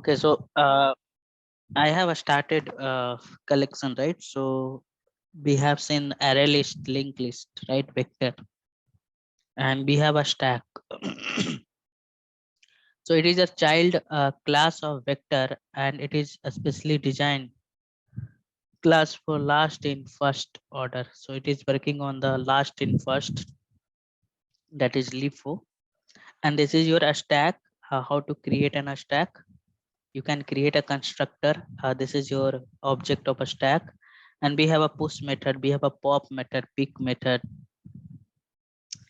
Okay, so I have started collection, right? So we have seen array list, linked list, right? Vector, and we have a stack. So it is a child class of vector, and it is especially designed class for last in first order. So it is working on the last in first, that is LIFO. And this is your stack. How to create an stack? You can create a constructor. This is your object of a stack, and we have a push method, we have a pop method, pick method,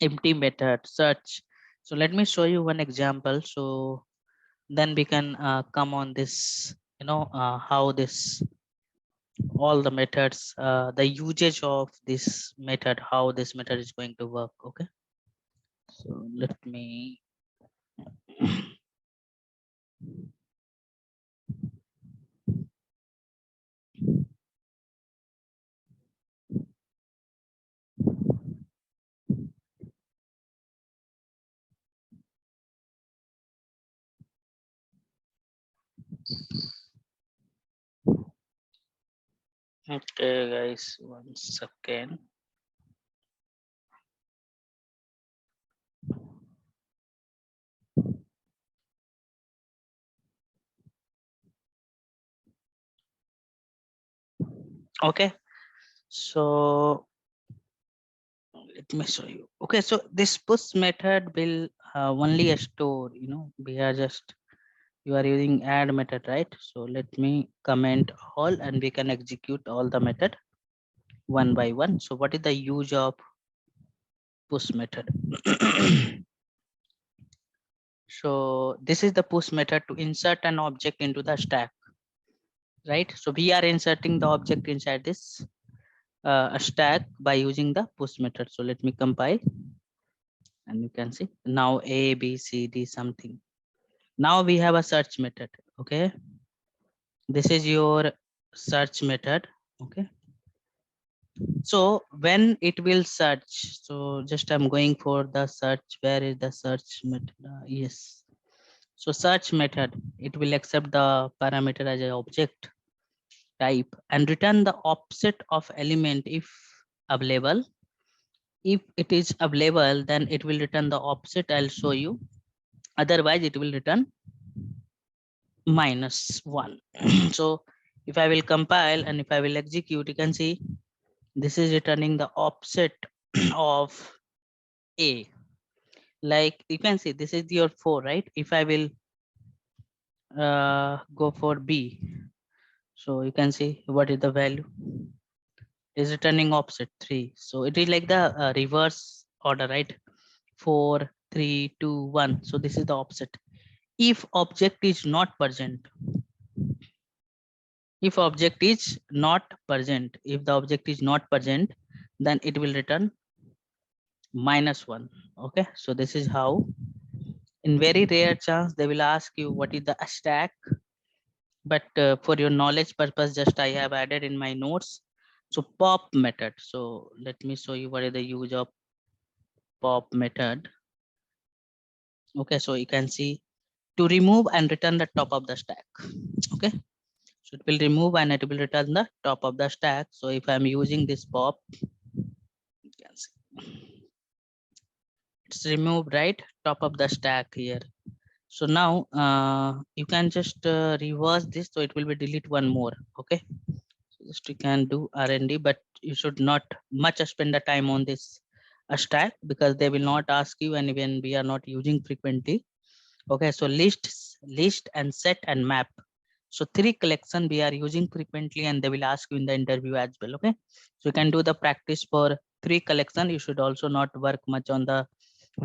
empty method, search. So let me show you one example, so then we can come on this, how this, all the methods, the usage of this method, how this method is going to work. Okay, so let me okay guys, 1 second. Okay, so let me show you. Okay, so this push method will only store, we are just, you are using add method, right? So let me comment all, and we can execute all the method one by one. So what is the use of push method? So this is the push method to insert an object into the stack, right? So we are inserting the object inside this a stack by using the push method. So let me compile, and you can see now A, B, C, D something. Now we have a search method. Okay, this is your search method. Okay, so when it will search, so just I'm going for the search. Where is the search method? Yes, so search method, it will accept the parameter as an object type and return the offset of element if available. If it is available, then it will return the offset. I'll show you. Otherwise it will return -1. So if I will compile and if I will execute, you can see this is returning the offset of A. Like you can see this is your 4, right? If I will go for B, so you can see what is the value. It is returning offset 3. So it is like the reverse order, right? 4, 3, 2, 1. So this is the offset. If object is not present, if object is not present, if the object is not present, then it will return -1. Okay, so this is how, in very rare chance they will ask you what is the stack, but for your knowledge purpose, just I have added in my notes. So pop method, so let me show you what is the use of pop method. Okay, so you can see to remove and return the top of the stack. Okay, so it will remove and it will return the top of the stack. So if I'm using this pop, you can see it's removed, right? Top of the stack here. So now you can just reverse this, so it will be delete one more. Okay, so just you can do R&D, but you should not much spend the time on this stack because they will not ask you, and when we are not using frequently. Okay, so list and set and map. So 3 collection we are using frequently, and they will ask you in the interview as well. Okay, so you can do the practice for 3 collection. You should also not work much on the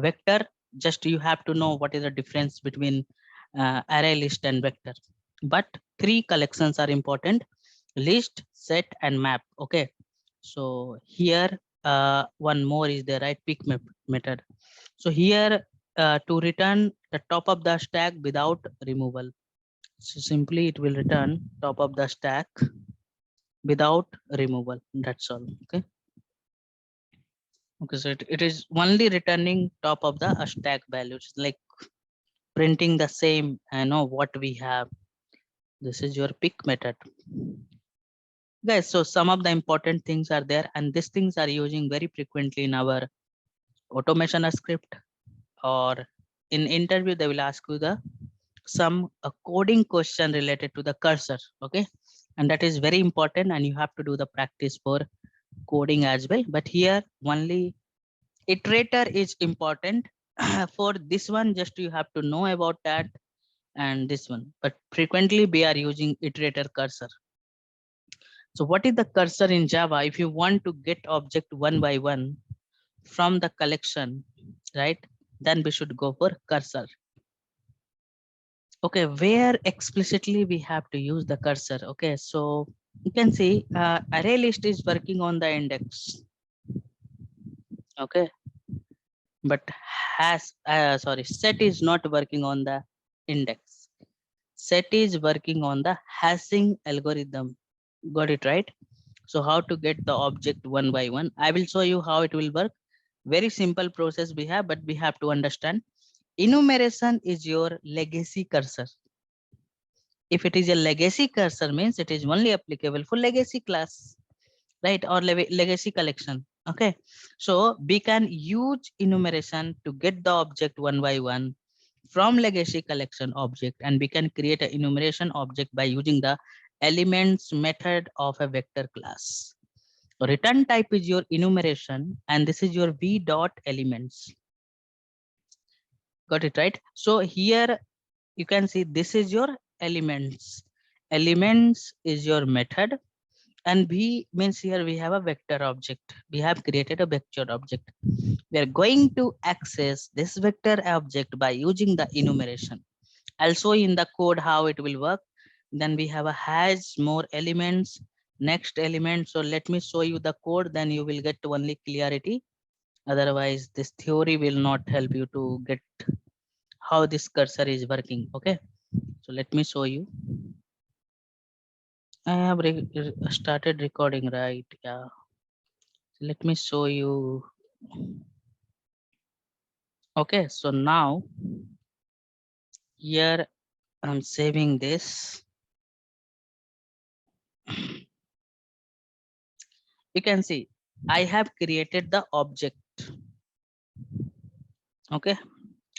vector. Just you have to know what is the difference between array, list and vector. But 3 collections are important: list, set and map. Okay, so here one more is there, right? Pick method. So here to return the top of the stack without removal. So simply it will return top of the stack without removal. That's all. Okay. Okay. So it is only returning top of the stack values, like printing the same, what we have. This is your pick method. Guys, so some of the important things are there, and these things are using very frequently in our automation script, or in interview they will ask you the some coding question related to the cursor. Okay, and that is very important, and you have to do the practice for coding as well. But here only iterator is important. For this one, just you have to know about that and this one, but frequently we are using iterator cursor. So what is the cursor in Java? If you want to get object one by one from the collection, right, then we should go for cursor. Okay, where explicitly we have to use the cursor. Okay, so you can see array list is working on the index. Okay, but set is not working on the index. Set is working on the hashing algorithm. Got it right? So how to get the object one by one? I will show you how it will work. Very simple process we have, but we have to understand. Enumeration is your legacy cursor. If it is a legacy cursor, means it is only applicable for legacy class, right? Or legacy collection. Okay, so we can use enumeration to get the object one by one from legacy collection object, and we can create an enumeration object by using the elements method of a vector class. Return type is your enumeration, and this is your v dot elements. Got it right? So here you can see this is your elements. Elements is your method, and v means here we have a vector object. We have created a vector object. We are going to access this vector object by using the enumeration. I'll show in the code how it will work. Then we have a has more elements, next element. So let me show you the code, then you will get only clarity. Otherwise, this theory will not help you to get how this cursor is working. Okay, so let me show you. I have started recording, right? Yeah. So let me show you. Okay, so now here I'm saving this. You can see I have created the object. Okay,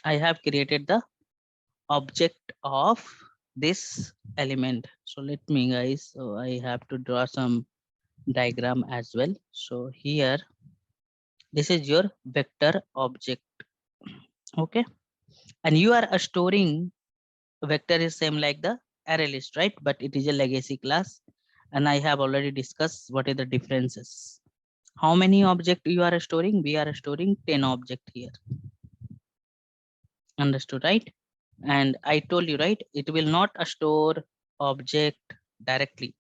I have created the object of this element. So let me guys, so I have to draw some diagram as well. So here, this is your vector object. Okay, and you are storing vector is same like the array list, right? But it is a legacy class, and I have already discussed what are the differences. How many object you are storing? We are storing 10 object here. Understood, right? And I told you, right, it will not store object directly.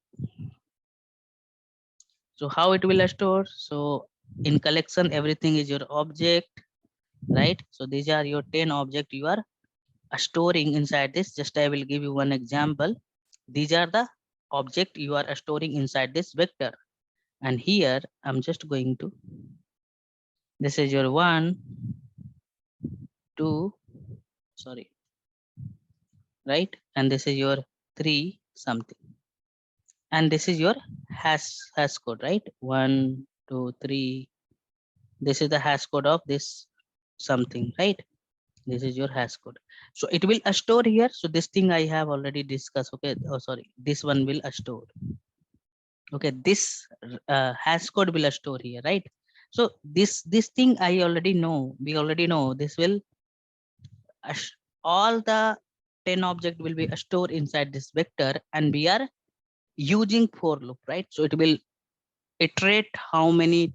So how it will store? So in collection, everything is your object, right? So these are your 10 object you are storing inside this. Just I will give you one example. These are the object you are storing inside this vector. And here I'm just going to, this is your 1, 2, sorry, right? And this is your 3 something. And this is your hash code, right? 1, 2, 3. This is the hash code of this something, right? This is your hash code. So it will store here. So this thing I have already discussed. Okay. Oh, sorry. This one will store. Okay. This hash code will store here, right? So this thing I already know. We already know this will all the 10 object will be stored inside this vector, and we are using for loop, right? So it will iterate how many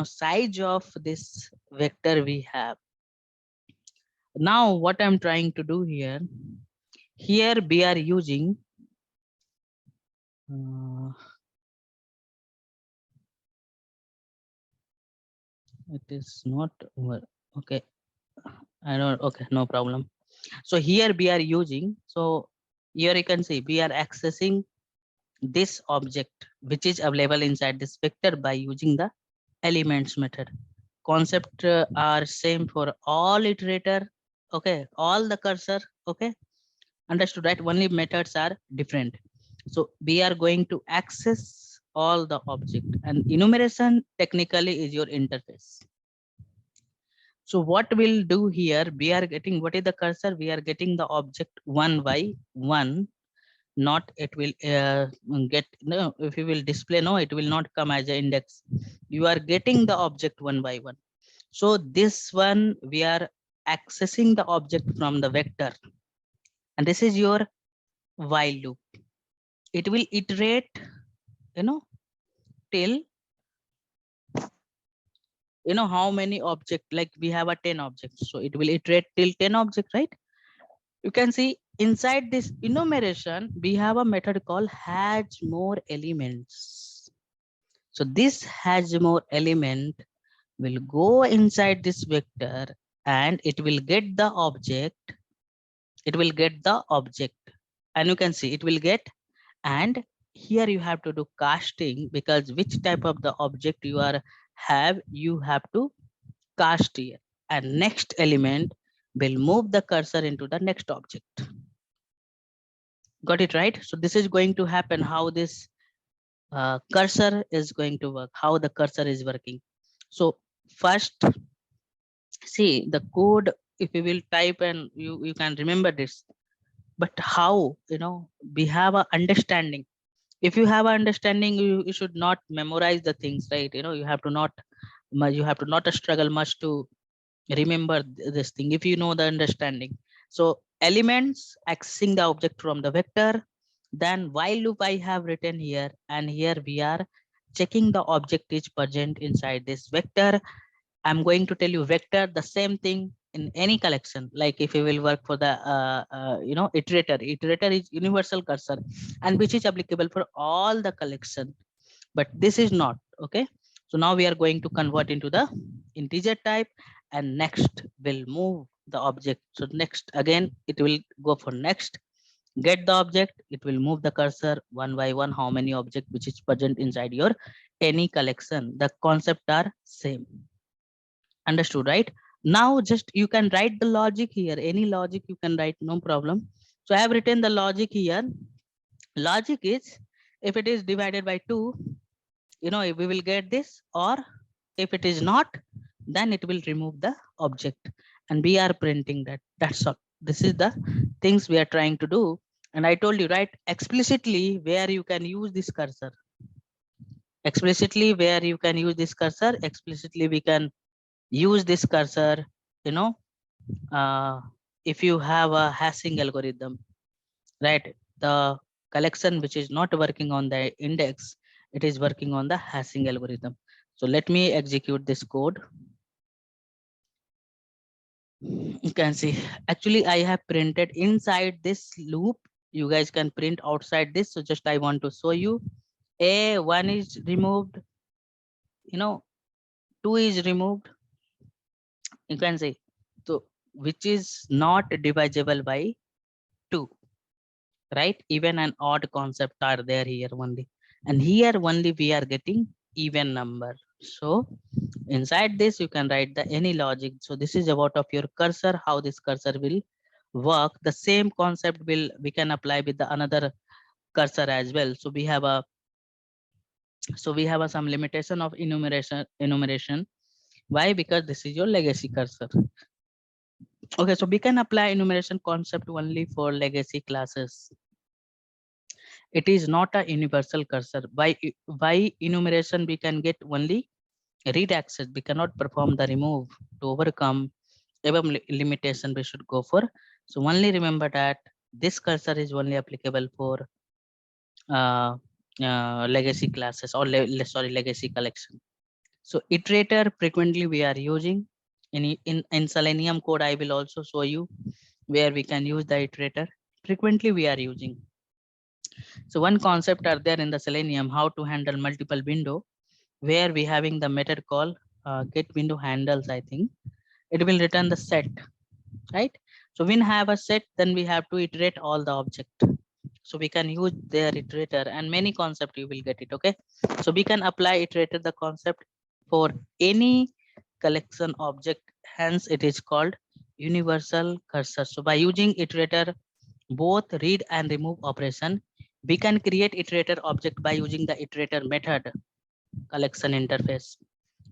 size of this vector we have. Now what I'm trying to do here we are using it is not over. Okay, I don't. Okay, no problem. So here we are using, so here you can see we are accessing this object which is available inside this vector by using the elements method. Concept are same for all iterator. Okay, all the cursor. Okay, Understood, right? Only methods are different. So we are going to access all the object, and enumeration technically is your interface. So what we'll do here, we are getting, what is the cursor? We are getting the object one by one, not it will get, no, if you will display, no, it will not come as an index. You are getting the object one by one. So this one, we are accessing the object from the vector, and this is your while loop. It will iterate, you know, till, you know, how many object, like we have a 10 objects, so it will iterate till 10 object, right? You can see inside this enumeration, we have a method called has more elements. So this has more element will go inside this vector, and it will get the object. It will get the object, and you can see it will get. And here you have to do casting, because which type of the object you are have, you have to cast here. And next element will move the cursor into the next object. Got it, right? So this is going to happen, how this cursor is going to work, how the cursor is working. So first, see the code, if you will type, and you can remember this. But how, you know, we have a understanding. If you have a understanding, you should not memorize the things, right? You know, you have to not you have to not struggle much to remember this thing if you know the understanding. So elements accessing the object from the vector, then while loop I have written here, and here we are checking the object is present inside this vector. I'm going to tell you vector, the same thing in any collection. Like if you will work for the you know, iterator is universal cursor, and which is applicable for all the collection, but this is not. Okay, so now we are going to convert into the integer type, and next will move the object. So next, again it will go for next, get the object, it will move the cursor one by one, how many object which is present inside your any collection. The concept are same. Understood, right? Now just you can write the logic here, any logic you can write, no problem. So I have written the logic here. Logic is, if it is divided by 2, you know, we will get this, or if it is not, then it will remove the object, and we are printing that. That's all. This is the things we are trying to do. And I told you, right, explicitly where you can use this cursor, explicitly where you can use this cursor, explicitly we can use this cursor, you know, uh, if you have a hashing algorithm, right? The collection which is not working on the index, it is working on the hashing algorithm. So let me execute this code. You can see, actually I have printed inside this loop. You guys can print outside this. So just I want to show you, a1 is removed, you know, 2 is removed. You can see, so which is not divisible by 2, right? Even an odd concept are there here only, and here only we are getting even number. So inside this you can write the any logic. So this is about of your cursor, how this cursor will work. The same concept will we can apply with the another cursor as well. So we have a, some limitation of enumeration. Why? Because this is your legacy cursor. Okay, so we can apply enumeration concept only for legacy classes. It is not a universal cursor. By enumeration we can get only read access. We cannot perform the remove. To overcome every limitation we should go for. So only remember that this cursor is only applicable for uh, legacy classes, or legacy collection. So iterator frequently we are using in Selenium code. I will also show you where we can use the iterator. Frequently we are using. So one concept are there in the Selenium, how to handle multiple window, where we having the method called get window handles. I think it will return the set, right? So when have a set, then we have to iterate all the object. So we can use their iterator, and many concept you will get it. Okay, so we can apply iterator the concept for any collection object, hence it is called universal cursor. So by using iterator both read and remove operation. We can create iterator object by using the iterator method collection interface.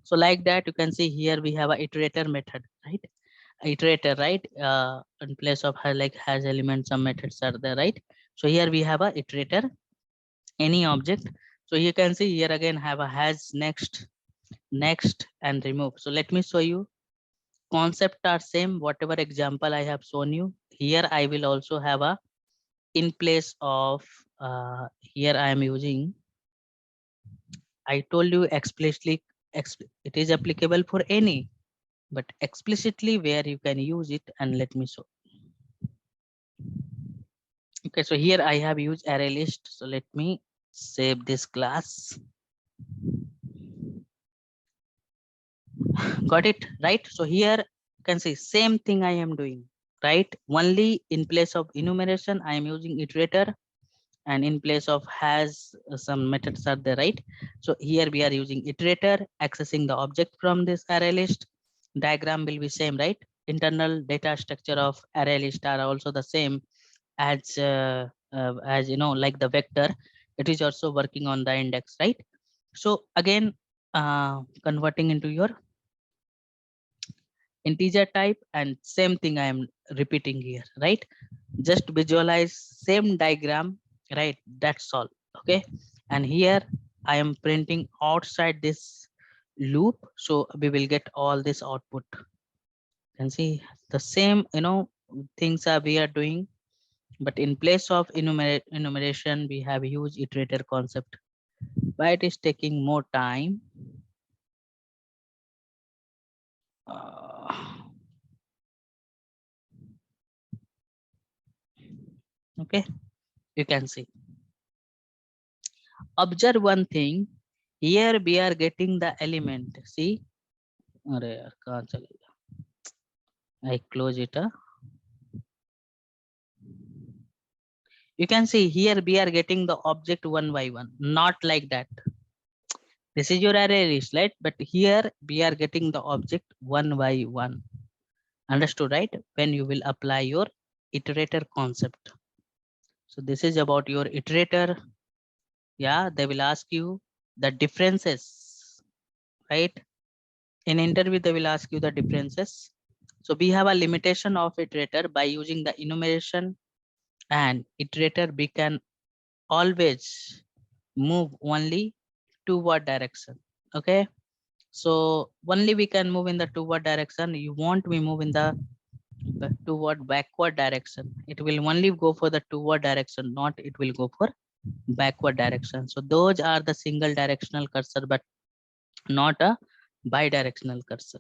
So like that, you can see here we have a iterator method, right? Iterator, right? In place of like has elements, some methods are there, right? So here we have a iterator, any object. So you can see here again have a has, next, next, and remove. So let me show you. Concept are same, whatever example I have shown you. Here I will also have a in place of here I am using, I told you explicitly, it is applicable for any, but explicitly where you can use it, and let me show. Okay, so here I have used array list. So let me save this class. Got it, right? So here you can see same thing I am doing, right? Only in place of enumeration, I am using iterator, and in place of has some methods are there, right? So here we are using iterator, accessing the object from this array list. Diagram will be same, right? Internal data structure of array list are also the same as you know, like the vector, it is also working on the index, right? So again, converting into your integer type, and same thing I am repeating here, right? Just visualize same diagram, right? That's all. Okay, and here I am printing outside this loop, so we will get all this output. You can see the same, you know, things are we are doing, but in place of enumeration we have used iterator concept. Why it is taking more time? uh, okay, you can see, observe one thing. Here we are getting the element, see. अरे यार कहाँ चले गया? I close it. You can see here we are getting the object one by one, not like that. This is your array list, right? But here we are getting the object one by one. Understood, right? When you will apply your iterator concept. So this is about your iterator. Yeah, they will ask you the differences, right? In interview, they will ask you the differences. So we have a limitation of iterator by using the enumeration and iterator. We can always move only toward direction. Okay, so only we can move in the toward direction. You want we move in the toward backward direction. It will only go for the toward direction, not it will go for backward direction. So those are the single directional cursor, but not a bidirectional cursor.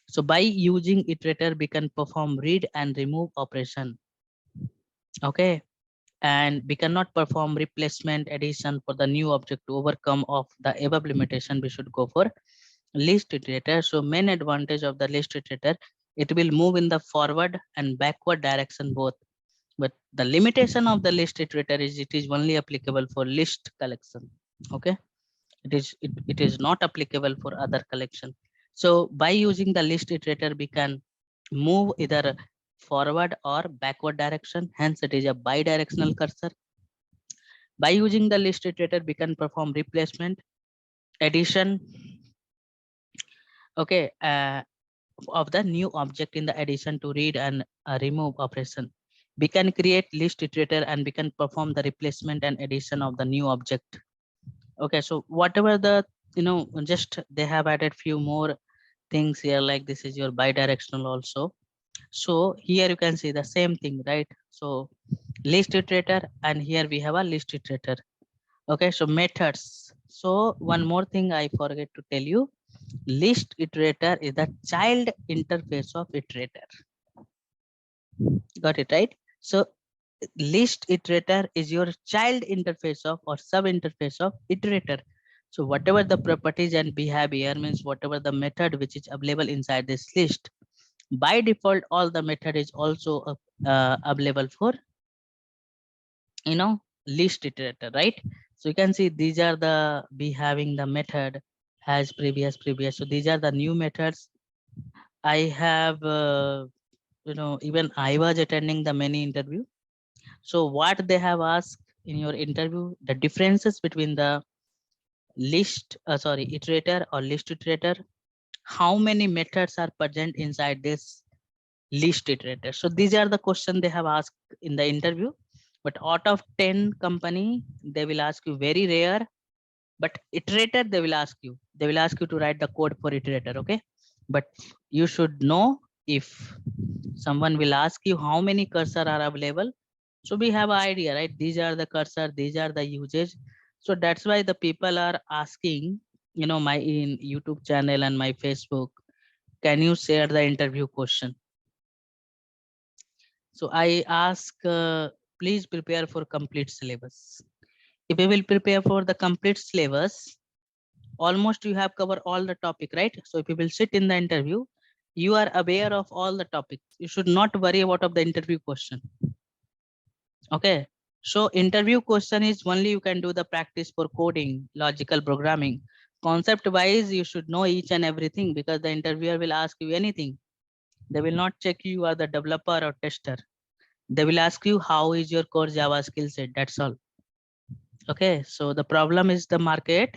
So by using iterator, we can perform read and remove operation. Okay, and we cannot perform replacement addition for the new object. To overcome of the above limitation, we should go for list iterator. So main advantage of the list iterator, it will move in the forward and backward direction both. But the limitation of the list iterator is it is only applicable for list collection. Okay, it is not applicable for other collection. So by using the list iterator, we can move either forward or backward direction. Hence, it is a bidirectional cursor. By using the list iterator, we can perform replacement, addition, okay, of the new object in the addition to read and remove operation. We can create list iterator and we can perform the replacement and addition of the new object. Okay, so whatever the, you know, just they have added few more things here, like this is your bidirectional also. So here you can see the same thing, right? So list iterator, and here we have a list iterator. Okay, so methods. So one more thing I forget to tell you, list iterator is the child interface of iterator. Got it, right? So list iterator is your child interface of or sub interface of iterator. So whatever the properties and behavior means, whatever the method which is available inside this list, by default all the method is also available for, you know, list iterator, right? So you can see these are the be having the method as previous. So these are the new methods. I have you know, even I was attending the many interview. So what they have asked in your interview, the differences between the iterator or list iterator, how many methods are present inside this list iterator. So these are the questions they have asked in the interview. But out of 10 company, they will ask you very rare. But iterator, they will ask you to write the code for iterator. Okay. But you should know, if someone will ask you how many cursor are available, so we have an idea, right? These are the cursor, these are the usage. So that's why the people are asking, my in YouTube channel and my Facebook, can you share the interview question? So I ask, please prepare for complete syllabus. If you will prepare for the complete syllabus, almost you have covered all the topic, right? So if you will sit in the interview, you are aware of all the topics. You should not worry about of the interview question. Okay. So interview question is only you can do the practice for coding, logical programming. Concept wise, you should know each and everything, because the interviewer will ask you anything. They will not check you are the developer or tester. They will ask you how is your core Java skill set. That's all. Okay. So the problem is the market.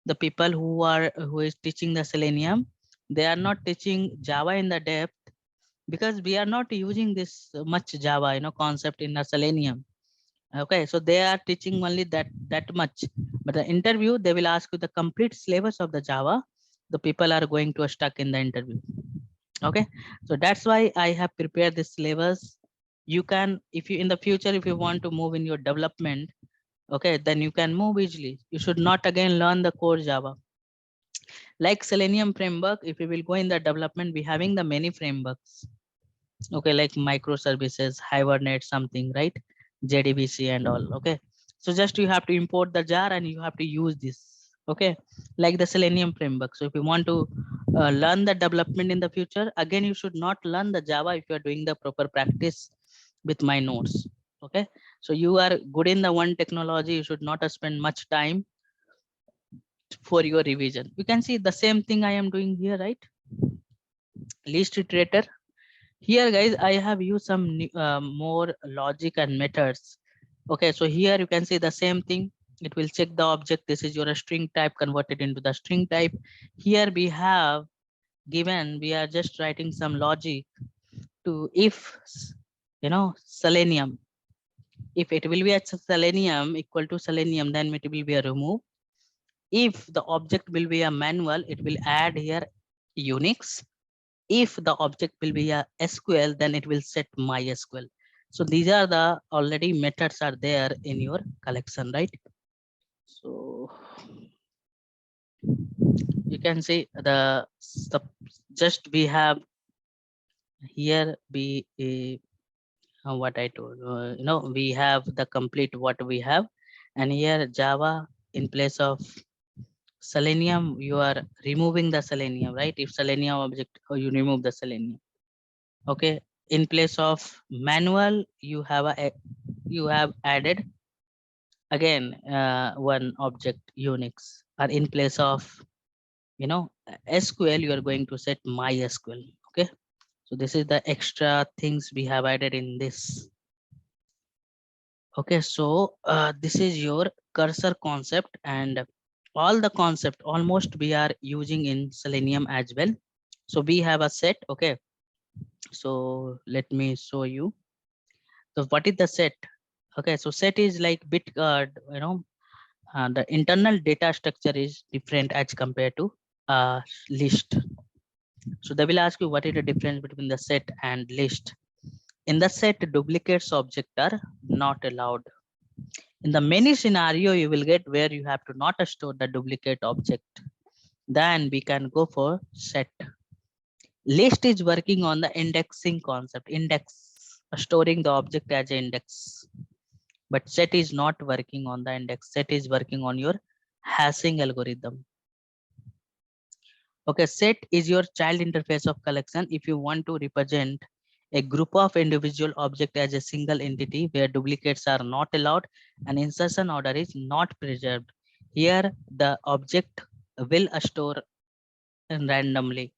The people who is teaching the Selenium, they are not teaching Java in the depth, because we are not using this much Java, concept in the Selenium. Okay, so they are teaching only that much. But the interview, they will ask you the complete syllabus of the Java. The people are going to stuck in the interview. Okay, so that's why I have prepared this syllabus. You can, if you in the future, if you want to move in your development, okay, then you can move easily. You should not again learn the core Java. Like Selenium framework, if you will go in the development, we having the many frameworks. Okay, like microservices, Hibernate, something, right? JDBC and all. Okay, so just you have to import the jar and you have to use this. Okay, like the Selenium framework. So if you want to learn the development in the future, again you should not learn the Java if you are doing the proper practice with my notes. Okay, so you are good in the one technology, you should not spend much time for your revision. You can see the same thing I am doing here, right? List iterator. Here guys, I have used some more logic and methods. Okay, so here you can see the same thing. It will check the object. This is your string type converted into the string type. Here we have given, we are just writing some logic to if, Selenium. If it will be a Selenium equal to Selenium, then it will be a remove. If the object will be a manual, it will add here Unix. If the object will be a SQL, then it will set MySQL. So these are the already methods are there in your collection, right? So you can see the just we have here what I told, we have the complete what we have, and here Java in place of Selenium, you are removing the Selenium, right? If Selenium object, you remove the Selenium. Okay, in place of manual, you have added again one object Unix, or in place of SQL, you are going to set MySQL. Okay, so this is the extra things we have added in this. Okay, so this is your cursor concept, and all the concept almost we are using in Selenium as well. So we have a set. Okay, so let me show you. So what is the set? Okay, so set is like bit, the internal data structure is different as compared to list. So they will ask you what is the difference between the set and list. In the set, duplicates object are not allowed. In the many scenario, you will get where you have to not store the duplicate object. Then we can go for set. List is working on the indexing concept, index, storing the object as an index. But set is not working on the index. Set is working on your hashing algorithm. Okay, set is your child interface of collection. If you want to represent a group of individual object as a single entity where duplicates are not allowed and insertion order is not preserved. Here the object will store randomly.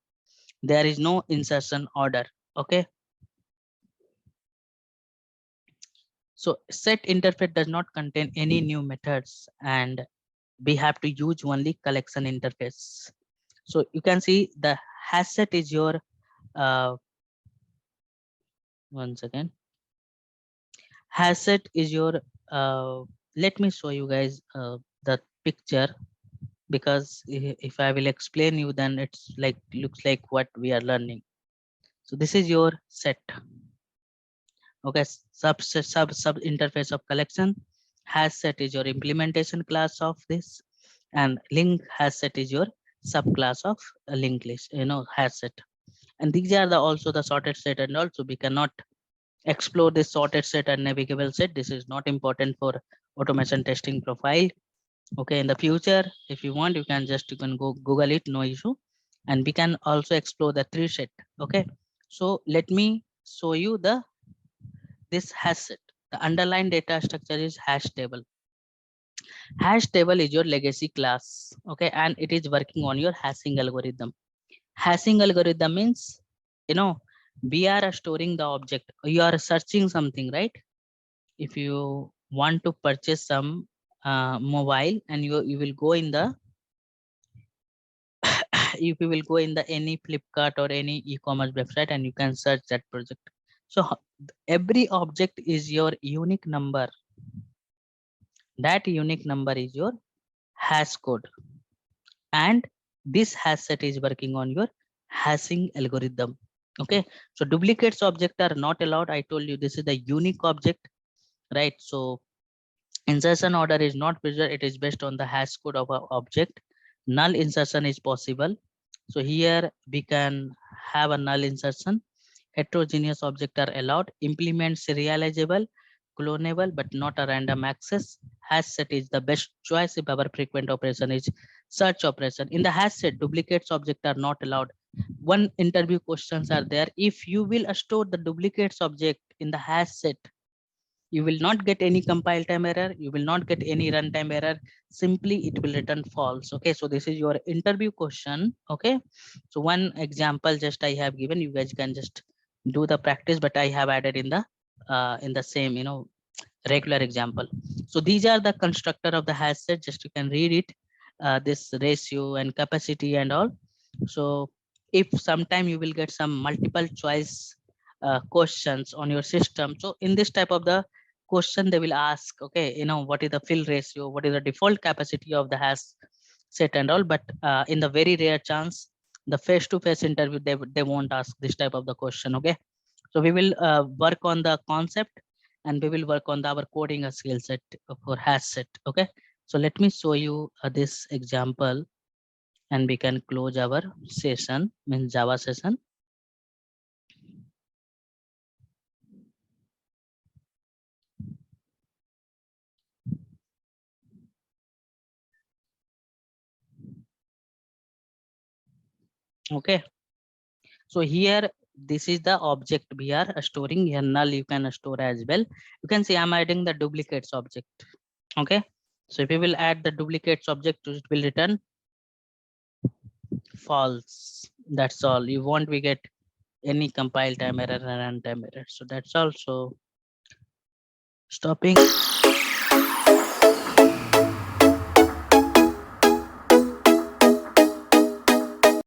There is no insertion order. Okay. So set interface does not contain any new methods, and we have to use only collection interface. So you can see the hash set is your once again, hash set is your let me show you guys the picture, because if I will explain you, then it's like looks like what we are learning. So this is your set. Okay, sub interface of collection. Hash set is your implementation class of this, and link hash set is your subclass of a linked list, hash set. And these are the also the sorted set, and also we cannot explore this sorted set and navigable set. This is not important for automation testing profile. Okay, in the future, if you want, you can go Google it, no issue. And we can also explore the tree set. Okay, so let me show you this hash set. The underlying data structure is hash table. Hash table is your legacy class. Okay, and it is working on your hashing algorithm. Hashing algorithm means, we are storing the object. You are searching something, right? If you want to purchase some mobile, and you will go in the if you will go in the any Flipkart or any e-commerce website, and you can search that project. So every object is your unique number. That unique number is your hash code, and this hash set is working on your hashing algorithm. Okay, so duplicates object are not allowed. I told you this is the unique object, right? So insertion order is not preserved. It is based on the hash code of an object. Null insertion is possible. So here we can have a null insertion. Heterogeneous objects are allowed. Implement serializable, clonable, but not a random access. Hash set is the best choice if our frequent operation is search operation. In the hash set, duplicates objects are not allowed. One interview questions are there. If you will store the duplicates object in the hash set, you will not get any compile time error, you will not get any runtime error, simply it will return false. Okay, so this is your interview question. Okay, so one example just I have given, you guys can just do the practice, but I have added in the same regular example. So these are the constructor of the hash set, just you can read it, this ratio and capacity and all. So if sometime you will get some multiple choice questions on your system, so in this type of the question they will ask, okay, what is the fill ratio, what is the default capacity of the hash set and all. But in the very rare chance, the face-to-face interview, they won't ask this type of the question. Okay, so we will work on the concept, and we will work on our coding skill set for hash set. Okay, so let me show you this example, and we can close our session, means Java session. Okay, so here this is the object we are storing here. Null you can store as well. You can see I'm adding the duplicates object. Okay, so if we will add the duplicates object, it will return false. That's all. You won't we get any compile time error and runtime error. So that's also stopping.